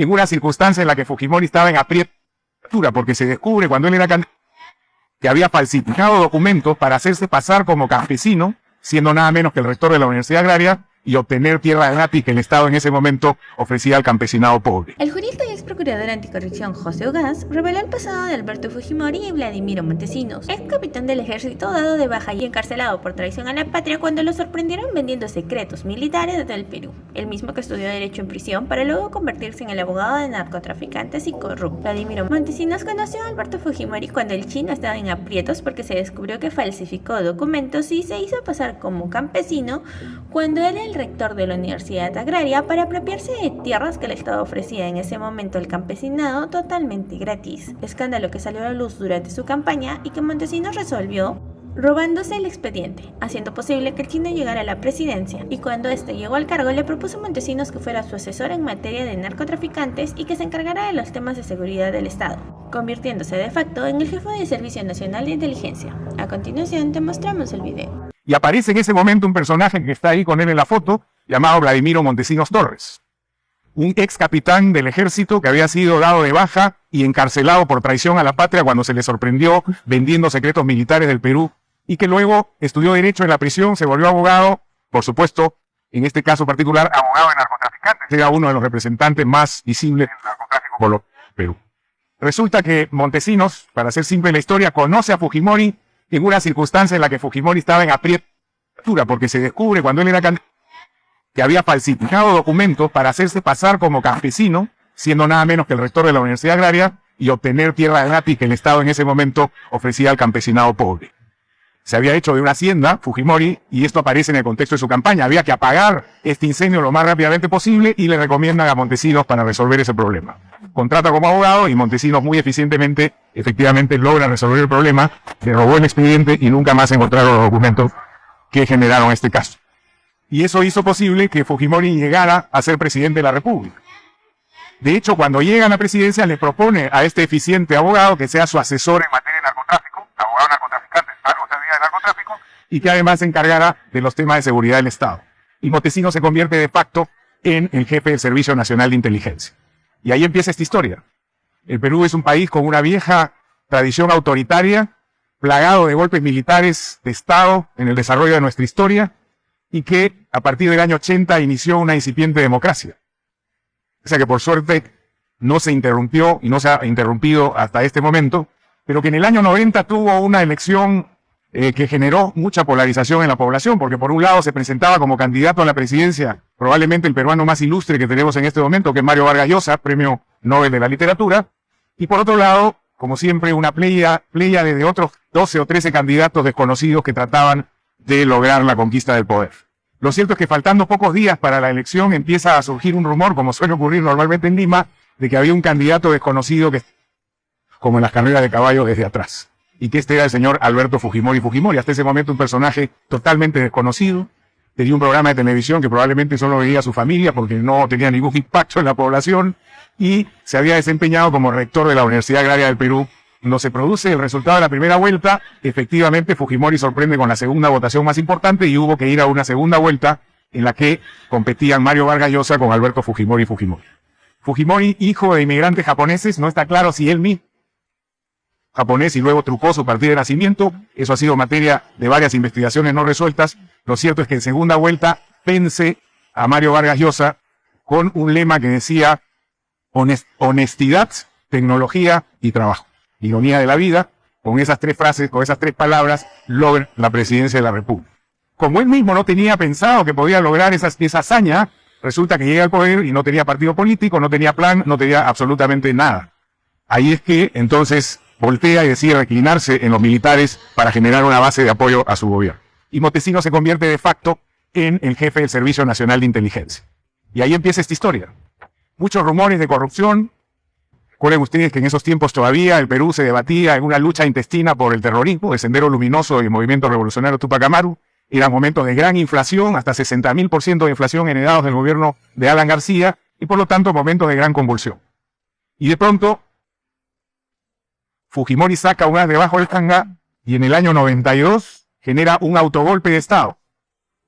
en una circunstancia en la que Fujimori estaba en aprieto, porque se descubre cuando él era candidato que había falsificado documentos para hacerse pasar como campesino, siendo nada menos que el rector de la Universidad Agraria, y obtener tierra gratis que el Estado en ese momento ofrecía al campesinado pobre. El jurista y ex procurador anticorrupción José Ugaz reveló el pasado de Alberto Fujimori y Vladimiro Montesinos, ex capitán del ejército dado de baja y encarcelado por traición a la patria cuando lo sorprendieron vendiendo secretos militares del Perú, el mismo que estudió Derecho en prisión para luego convertirse en el abogado de narcotraficantes y corruptos. Vladimiro Montesinos conoció a Alberto Fujimori cuando el chino estaba en aprietos porque se descubrió que falsificó documentos y se hizo pasar como campesino cuando era el rector de la Universidad Agraria para apropiarse de tierras que el Estado ofrecía en ese momento al campesinado totalmente gratis. Escándalo que salió a la luz durante su campaña y que Montesinos resolvió robándose el expediente, haciendo posible que el chino llegara a la presidencia, y cuando este llegó al cargo le propuso a Montesinos que fuera su asesor en materia de narcotraficantes y que se encargara de los temas de seguridad del Estado, convirtiéndose de facto en el jefe del Servicio Nacional de Inteligencia. A continuación te mostramos el video. Y aparece en ese momento un personaje que está ahí con él en la foto, llamado Vladimiro Montesinos Torres, un ex capitán del ejército que había sido dado de baja y encarcelado por traición a la patria cuando se le sorprendió vendiendo secretos militares del Perú, y que luego estudió Derecho en la prisión, se volvió abogado, por supuesto, en este caso particular, abogado de narcotraficantes. Era uno de los representantes más visibles del narcotráfico por Perú. Resulta que Montesinos, para hacer simple la historia, conoce a Fujimori en una circunstancia en la que Fujimori estaba en aprieto, porque se descubre cuando él era candidato que había falsificado documentos para hacerse pasar como campesino, siendo nada menos que el rector de la Universidad Agraria, y obtener tierra gratis que el Estado en ese momento ofrecía al campesinado pobre. Se había hecho de una hacienda, Fujimori, y esto aparece en el contexto de su campaña. Había que apagar este incendio lo más rápidamente posible y le recomiendan a Montesinos para resolver ese problema. Contrata como abogado y Montesinos muy eficientemente, efectivamente, logra resolver el problema, le robó el expediente y nunca más encontraron los documentos que generaron este caso. Y eso hizo posible que Fujimori llegara a ser presidente de la República. De hecho, cuando llega a la presidencia, le propone a este eficiente abogado que sea su asesor en materia de narcotráfico, abogado narcotraficante, algo sabía de narcotráfico, y que además se encargara de los temas de seguridad del Estado. Y Montesinos se convierte de facto en el jefe del Servicio Nacional de Inteligencia. Y ahí empieza esta historia. El Perú es un país con una vieja tradición autoritaria, plagado de golpes militares de Estado en el desarrollo de nuestra historia, y que a partir del año 80 inició una incipiente democracia. O sea que por suerte no se interrumpió y no se ha interrumpido hasta este momento, pero que en el año 90 tuvo una elección que generó mucha polarización en la población, porque por un lado se presentaba como candidato a la presidencia probablemente el peruano más ilustre que tenemos en este momento, que es Mario Vargas Llosa, premio Nobel de la Literatura, y por otro lado, como siempre, una playa de otros 12 o 13 candidatos desconocidos que trataban de lograr la conquista del poder. Lo cierto es que faltando pocos días para la elección empieza a surgir un rumor, como suele ocurrir normalmente en Lima, de que había un candidato desconocido que, como en las carreras de caballo, desde atrás. Y que este era el señor Alberto Fujimori. Hasta ese momento un personaje totalmente desconocido. Tenía un programa de televisión que probablemente solo veía su familia porque no tenía ningún impacto en la población. Y se había desempeñado como rector de la Universidad Agraria del Perú. Cuando se produce el resultado de la primera vuelta, efectivamente Fujimori sorprende con la segunda votación más importante y hubo que ir a una segunda vuelta en la que competían Mario Vargas Llosa con Alberto Fujimori. Fujimori, hijo de inmigrantes japoneses, no está claro si él mismo japonés y luego trucó su partida de nacimiento. Eso ha sido materia de varias investigaciones no resueltas. Lo cierto es que en segunda vuelta vence a Mario Vargas Llosa con un lema que decía honestidad, tecnología y trabajo. Ironía de la vida, con esas tres frases, con esas tres palabras, logra la presidencia de la República. Como él mismo no tenía pensado que podía lograr esa hazaña, resulta que llega al poder y no tenía partido político, no tenía plan, no tenía absolutamente nada. Ahí es que entonces voltea y decide reclinarse en los militares para generar una base de apoyo a su gobierno. Y Montesinos se convierte de facto en el jefe del Servicio Nacional de Inteligencia. Y ahí empieza esta historia. Muchos rumores de corrupción. Recuerden ustedes que en esos tiempos todavía el Perú se debatía en una lucha intestina por el terrorismo, el Sendero Luminoso y el Movimiento Revolucionario Tupac Amaru. Eran momentos de gran inflación, hasta 60.000% de inflación heredados del gobierno de Alan García, y por lo tanto momentos de gran convulsión. Y de pronto, Fujimori saca un as debajo del tanga y en el año 92 genera un autogolpe de Estado.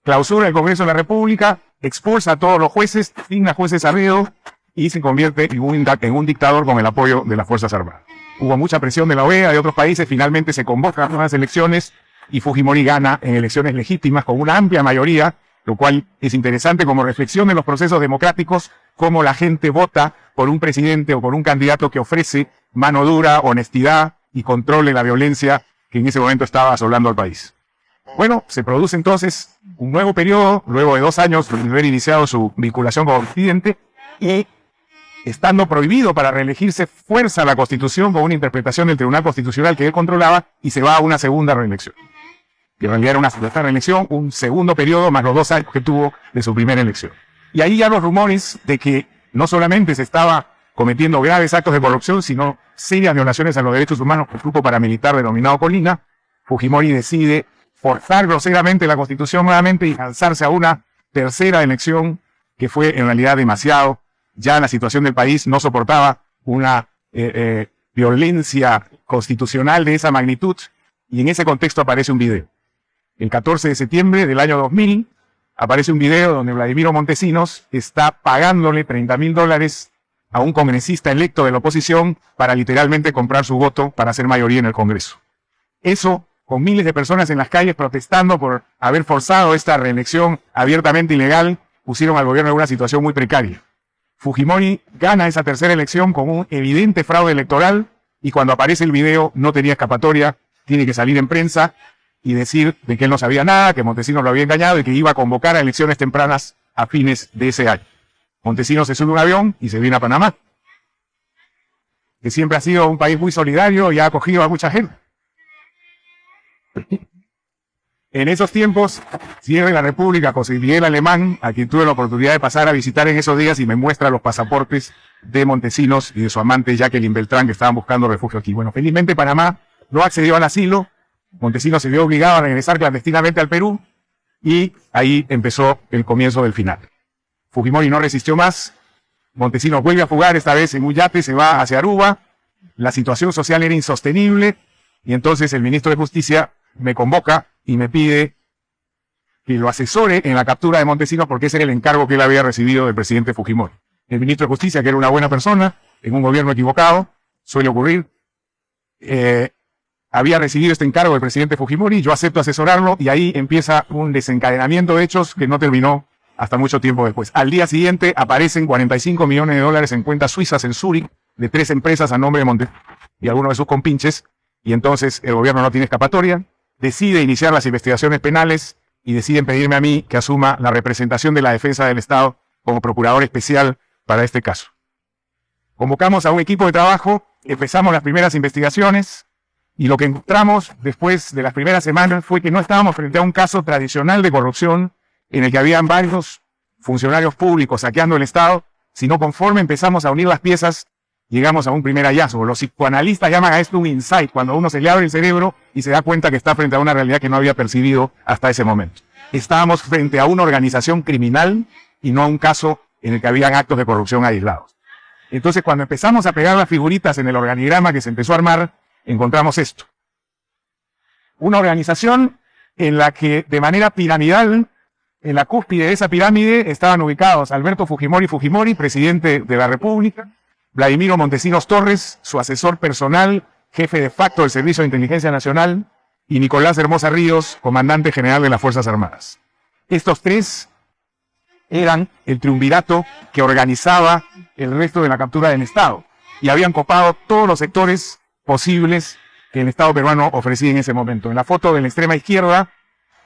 Clausura el Congreso de la República, expulsa a todos los jueces, designa jueces a dedo y se convierte en un dictador con el apoyo de las Fuerzas Armadas. Hubo mucha presión de la OEA, de otros países, finalmente se convocan nuevas elecciones y Fujimori gana en elecciones legítimas con una amplia mayoría, lo cual es interesante como reflexión de los procesos democráticos, cómo la gente vota por un presidente o por un candidato que ofrece mano dura, honestidad y controle la violencia que en ese momento estaba asolando al país. Bueno, se produce entonces un nuevo periodo, luego de 2 años de haber iniciado su vinculación con Occidente, y estando prohibido para reelegirse, fuerza la Constitución con una interpretación del Tribunal Constitucional que él controlaba y se va a una segunda reelección. Que en realidad era una segunda reelección, un segundo periodo más los 2 años que tuvo de su primera elección. Y ahí ya los rumores de que no solamente se estaba cometiendo graves actos de corrupción, sino serias violaciones a los derechos humanos por el grupo paramilitar denominado Colina, Fujimori decide forzar groseramente la Constitución nuevamente y lanzarse a una tercera elección que fue en realidad demasiado. Ya la situación del país no soportaba una violencia constitucional de esa magnitud, y en ese contexto aparece un video. El 14 de septiembre del año 2000 aparece un video donde Vladimiro Montesinos está pagándole $30.000 a un congresista electo de la oposición para literalmente comprar su voto para hacer mayoría en el Congreso. Eso con miles de personas en las calles protestando por haber forzado esta reelección abiertamente ilegal, pusieron al gobierno en una situación muy precaria. Fujimori gana esa tercera elección con un evidente fraude electoral, y cuando aparece el video no tenía escapatoria, tiene que salir en prensa y decir de que él no sabía nada, que Montesinos lo había engañado y que iba a convocar a elecciones tempranas a fines de ese año. Montesinos se sube a un avión y se viene a Panamá, que siempre ha sido un país muy solidario y ha acogido a mucha gente. En esos tiempos, cierre la República José Miguel Alemán, a quien tuve la oportunidad de pasar a visitar en esos días, y me muestra los pasaportes de Montesinos y de su amante Jacqueline Beltrán, que estaban buscando refugio aquí. Bueno, felizmente Panamá no accedió al asilo, Montesinos se vio obligado a regresar clandestinamente al Perú, y ahí empezó el comienzo del final. Fujimori no resistió más, Montesinos vuelve a fugar, esta vez en un yate, se va hacia Aruba, la situación social era insostenible, y entonces el ministro de Justicia me convoca y me pide que lo asesore en la captura de Montesinos, porque ese era el encargo que él había recibido del presidente Fujimori. El ministro de Justicia, que era una buena persona, en un gobierno equivocado, suele ocurrir, había recibido este encargo del presidente Fujimori, yo acepto asesorarlo, y ahí empieza un desencadenamiento de hechos que no terminó hasta mucho tiempo después. Al día siguiente aparecen $45 millones en cuentas suizas en Zúrich, de 3 empresas a nombre de Montesinos y algunos de sus compinches, y entonces el gobierno no tiene escapatoria, decide iniciar las investigaciones penales y deciden pedirme a mí que asuma la representación de la defensa del Estado como procurador especial para este caso. Convocamos a un equipo de trabajo, empezamos las primeras investigaciones, y lo que encontramos después de las primeras semanas fue que no estábamos frente a un caso tradicional de corrupción en el que habían varios funcionarios públicos saqueando el Estado, sino conforme empezamos a unir las piezas, llegamos a un primer hallazgo. Los psicoanalistas llaman a esto un insight, cuando uno se le abre el cerebro y se da cuenta que está frente a una realidad que no había percibido hasta ese momento. Estábamos frente a una organización criminal y no a un caso en el que habían actos de corrupción aislados. Entonces, cuando empezamos a pegar las figuritas en el organigrama que se empezó a armar, encontramos esto. Una organización en la que, de manera piramidal, en la cúspide de esa pirámide estaban ubicados Alberto Fujimori, presidente de la República, Vladimiro Montesinos Torres, su asesor personal, jefe de facto del Servicio de Inteligencia Nacional, y Nicolás Hermosa Ríos, comandante general de las Fuerzas Armadas. Estos 3 eran el triunvirato que organizaba el resto de la captura del Estado, y habían copado todos los sectores posibles que el Estado peruano ofrecía en ese momento. En la foto de la extrema izquierda,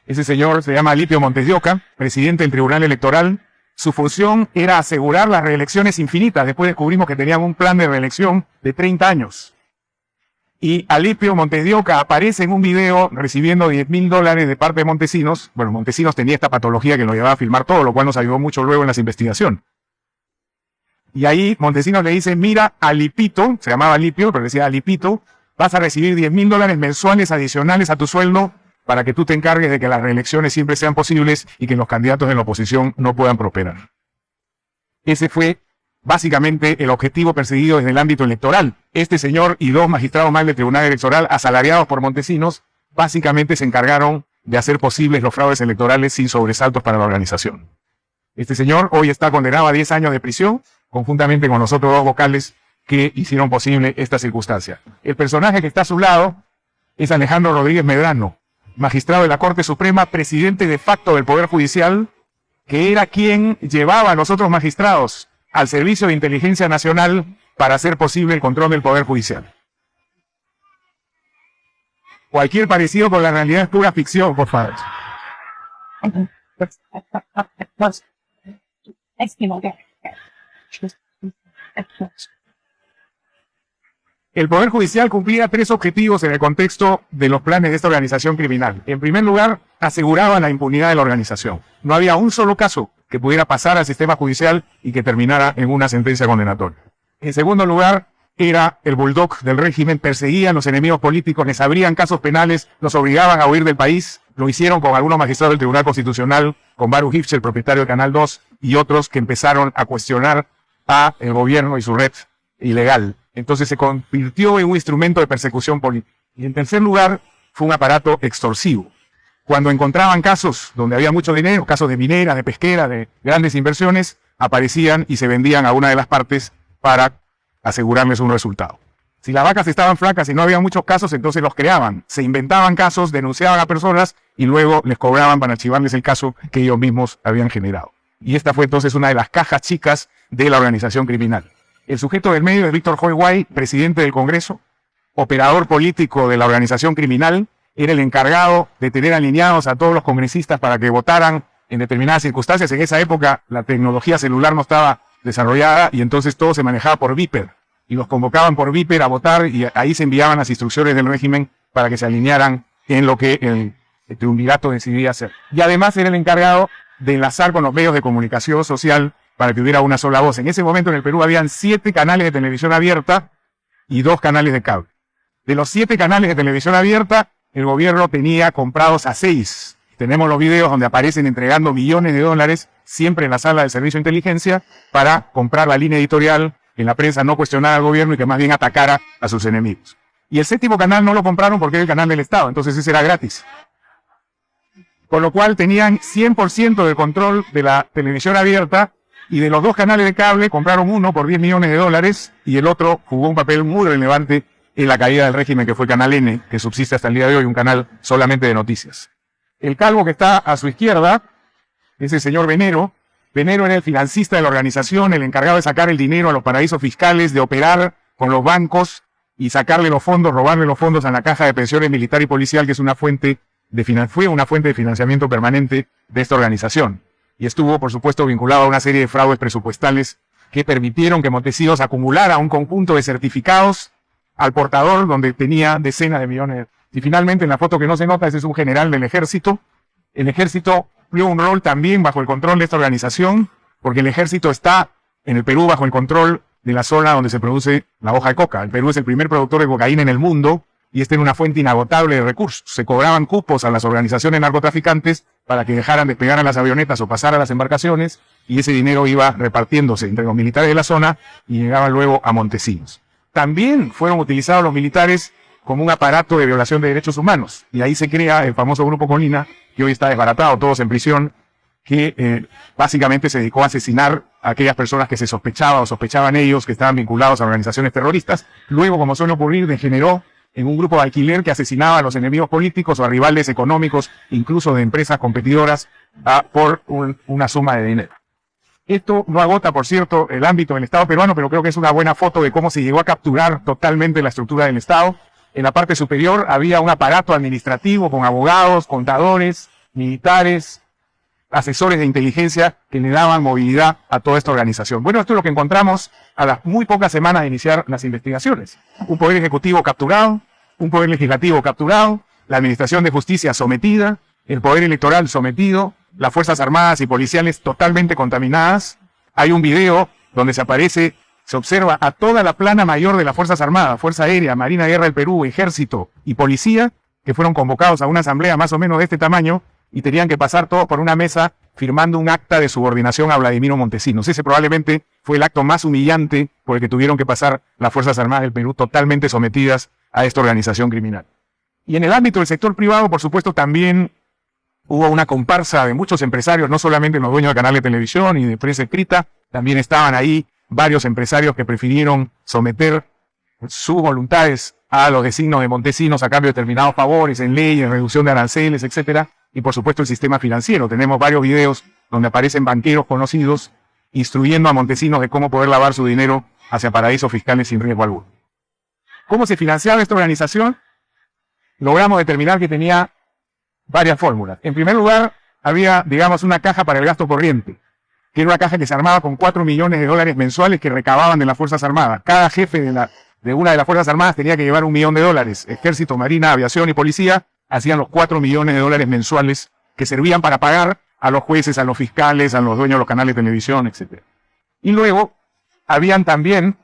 ese señor se llama Alipio Montes de Oca, presidente del Tribunal Electoral. Su función era asegurar las reelecciones infinitas. Después descubrimos que tenían un plan de reelección de 30 años. Y Alipio Montes de Oca aparece en un video recibiendo $10.000 de parte de Montesinos. Bueno, Montesinos tenía esta patología que lo llevaba a filmar todo, lo cual nos ayudó mucho luego en las investigaciones. Y ahí Montesinos le dice, mira, Alipito, se llamaba Alipio, pero decía Alipito, vas a recibir $10.000 mensuales adicionales a tu sueldo para que tú te encargues de que las reelecciones siempre sean posibles y que los candidatos de la oposición no puedan prosperar. Ese fue básicamente el objetivo perseguido desde el ámbito electoral. Este señor y 2 magistrados más del Tribunal Electoral, asalariados por Montesinos, básicamente se encargaron de hacer posibles los fraudes electorales sin sobresaltos para la organización. Este señor hoy está condenado a 10 años de prisión conjuntamente con los otros dos vocales que hicieron posible esta circunstancia. El personaje que está a su lado es Alejandro Rodríguez Medrano, magistrado de la Corte Suprema, presidente de facto del Poder Judicial, que era quien llevaba a los otros magistrados al Servicio de Inteligencia Nacional para hacer posible el control del Poder Judicial. Cualquier parecido con la realidad es pura ficción, por favor. El Poder Judicial cumplía 3 objetivos en el contexto de los planes de esta organización criminal. En primer lugar, aseguraba la impunidad de la organización. No había un solo caso que pudiera pasar al sistema judicial y que terminara en una sentencia condenatoria. En segundo lugar, era el bulldog del régimen, perseguía a los enemigos políticos, les abrían casos penales, los obligaban a huir del país. Lo hicieron con algunos magistrados del Tribunal Constitucional, con Baruch Hifshel, el propietario de Canal 2, y otros que empezaron a cuestionar a el gobierno y su red ilegal. Entonces se convirtió en un instrumento de persecución política. Y en tercer lugar, fue un aparato extorsivo. Cuando encontraban casos donde había mucho dinero, casos de minera, de pesquera, de grandes inversiones, aparecían y se vendían a una de las partes para asegurarles un resultado. Si las vacas estaban flacas y no había muchos casos, entonces los creaban. Se inventaban casos, denunciaban a personas y luego les cobraban para archivarles el caso que ellos mismos habían generado. Y esta fue entonces una de las cajas chicas de la organización criminal. El sujeto del medio es Víctor Joy Guay, presidente del Congreso, operador político de la organización criminal, era el encargado de tener alineados a todos los congresistas para que votaran en determinadas circunstancias. En esa época la tecnología celular no estaba desarrollada y entonces todo se manejaba por Viper. Y los convocaban por Viper a votar y ahí se enviaban las instrucciones del régimen para que se alinearan en lo que el triunvirato decidía hacer. Y además era el encargado de enlazar con los medios de comunicación social para que hubiera una sola voz. En ese momento en el Perú habían 7 canales de televisión abierta y 2 canales de cable. De los 7 canales de televisión abierta, el gobierno tenía comprados a 6. Tenemos los videos donde aparecen entregando millones de dólares siempre en la sala del Servicio de Inteligencia para comprar la línea editorial en la prensa no cuestionara al gobierno y que más bien atacara a sus enemigos. Y el 7º canal no lo compraron porque era el canal del Estado, entonces ese era gratis. Con lo cual tenían 100% del control de la televisión abierta y de los 2 canales de cable compraron uno por 10 millones de dólares y el otro jugó un papel muy relevante en la caída del régimen, que fue Canal N, que subsiste hasta el día de hoy, un canal solamente de noticias. El calvo que está a su izquierda es el señor Venero. Venero era el financista de la organización, el encargado de sacar el dinero a los paraísos fiscales, de operar con los bancos y sacarle los fondos, robarle los fondos a la caja de pensiones militar y policial, que es una fuente fue una fuente de financiamiento permanente de esta organización. Y estuvo, por supuesto, vinculado a una serie de fraudes presupuestales que permitieron que Montesinos acumulara un conjunto de certificados al portador donde tenía decenas de millones. Y finalmente, en la foto que no se nota, ese es un general del ejército. El ejército cumplió un rol también bajo el control de esta organización, porque el ejército está en el Perú bajo el control de la zona donde se produce la hoja de coca. El Perú es el primer productor de cocaína en el mundo y esta era una fuente inagotable de recursos. Se cobraban cupos a las organizaciones narcotraficantes para que dejaran despegar a las avionetas o pasar a las embarcaciones y ese dinero iba repartiéndose entre los militares de la zona y llegaba luego a Montesinos. También fueron utilizados los militares como un aparato de violación de derechos humanos. Y ahí se crea el famoso Grupo Colina, que hoy está desbaratado, todos en prisión, que básicamente se dedicó a asesinar a aquellas personas que se sospechaba o sospechaban ellos que estaban vinculados a organizaciones terroristas. Luego, como suele ocurrir, degeneró en un grupo de alquiler que asesinaba a los enemigos políticos o a rivales económicos, incluso de empresas competidoras, por una suma de dinero. Esto no agota, por cierto, el ámbito del Estado peruano, pero creo que es una buena foto de cómo se llegó a capturar totalmente la estructura del Estado. En la parte superior había un aparato administrativo con abogados, contadores, militares, asesores de inteligencia que le daban movilidad a toda esta organización. Bueno, esto es lo que encontramos a las muy pocas semanas de iniciar las investigaciones. Un poder ejecutivo capturado, un poder legislativo capturado, la administración de justicia sometida, el poder electoral sometido, las fuerzas armadas y policiales totalmente contaminadas. Hay un video donde se observa a toda la plana mayor de las Fuerzas Armadas, Fuerza Aérea, Marina de Guerra del Perú, Ejército y Policía, que fueron convocados a una asamblea más o menos de este tamaño y tenían que pasar todos por una mesa firmando un acta de subordinación a Vladimiro Montesinos. Ese probablemente fue el acto más humillante por el que tuvieron que pasar las Fuerzas Armadas del Perú, totalmente sometidas a esta organización criminal. Y en el ámbito del sector privado, por supuesto, también hubo una comparsa de muchos empresarios, no solamente los dueños de canales de televisión y de prensa escrita, también estaban ahí varios empresarios que prefirieron someter sus voluntades a los designios de Montesinos a cambio de determinados favores en leyes, reducción de aranceles, etcétera. Y por supuesto el sistema financiero. Tenemos varios videos donde aparecen banqueros conocidos instruyendo a Montesinos de cómo poder lavar su dinero hacia paraísos fiscales sin riesgo alguno. ¿Cómo se financiaba esta organización? Logramos determinar que tenía varias fórmulas. En primer lugar, había, digamos, una caja para el gasto corriente, que era una caja que se armaba con 4 millones de dólares mensuales que recababan de las Fuerzas Armadas. Cada jefe de una de las Fuerzas Armadas tenía que llevar $1 millón. Ejército, Marina, Aviación y Policía hacían los 4 millones de dólares mensuales que servían para pagar a los jueces, a los fiscales, a los dueños de los canales de televisión, etc. Y luego, habían también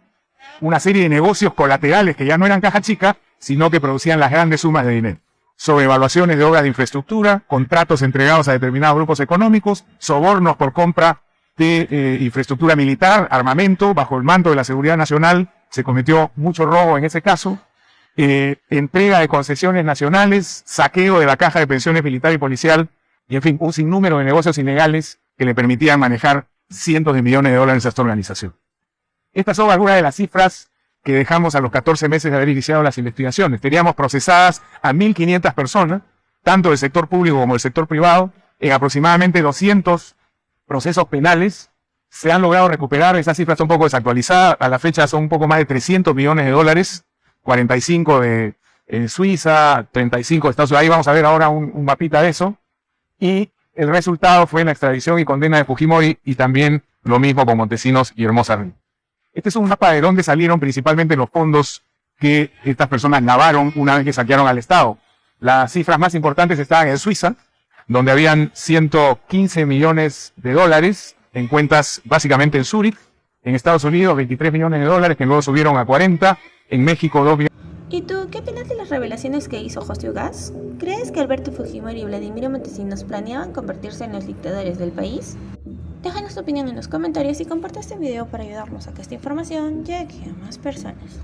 una serie de negocios colaterales que ya no eran caja chica, sino que producían las grandes sumas de dinero. Sobrevaluaciones de obras de infraestructura, contratos entregados a determinados grupos económicos, sobornos por compra de infraestructura militar, armamento, bajo el manto de la seguridad nacional. Se cometió mucho robo en ese caso. Entrega de concesiones nacionales, saqueo de la caja de pensiones militar y policial, y en fin, un sinnúmero de negocios ilegales que le permitían manejar cientos de millones de dólares a esta organización. Estas son algunas de las cifras que dejamos a los 14 meses de haber iniciado las investigaciones. Teníamos procesadas a 1.500 personas, tanto del sector público como del sector privado, en aproximadamente 200 procesos penales. Se han logrado recuperar, esas cifras son un poco desactualizadas, a la fecha son un poco más de 300 millones de dólares, 45 de Suiza, 35 de Estados Unidos. Ahí vamos a ver ahora un mapita de eso. Y el resultado fue la extradición y condena de Fujimori y también lo mismo con Montesinos y Hermosa Rin. Este es un mapa de dónde salieron principalmente los fondos que estas personas lavaron una vez que saquearon al Estado. Las cifras más importantes estaban en Suiza, donde habían 115 millones de dólares en cuentas básicamente en Zúrich. En Estados Unidos, 23 millones de dólares que luego subieron a 40. En México, 2 millones. ¿Y tú qué opinas de las revelaciones que hizo José Ugaz? ¿Crees que Alberto Fujimori y Vladimiro Montesinos planeaban convertirse en los dictadores del país? Déjanos tu opinión en los comentarios y comparte este video para ayudarnos a que esta información llegue a más personas.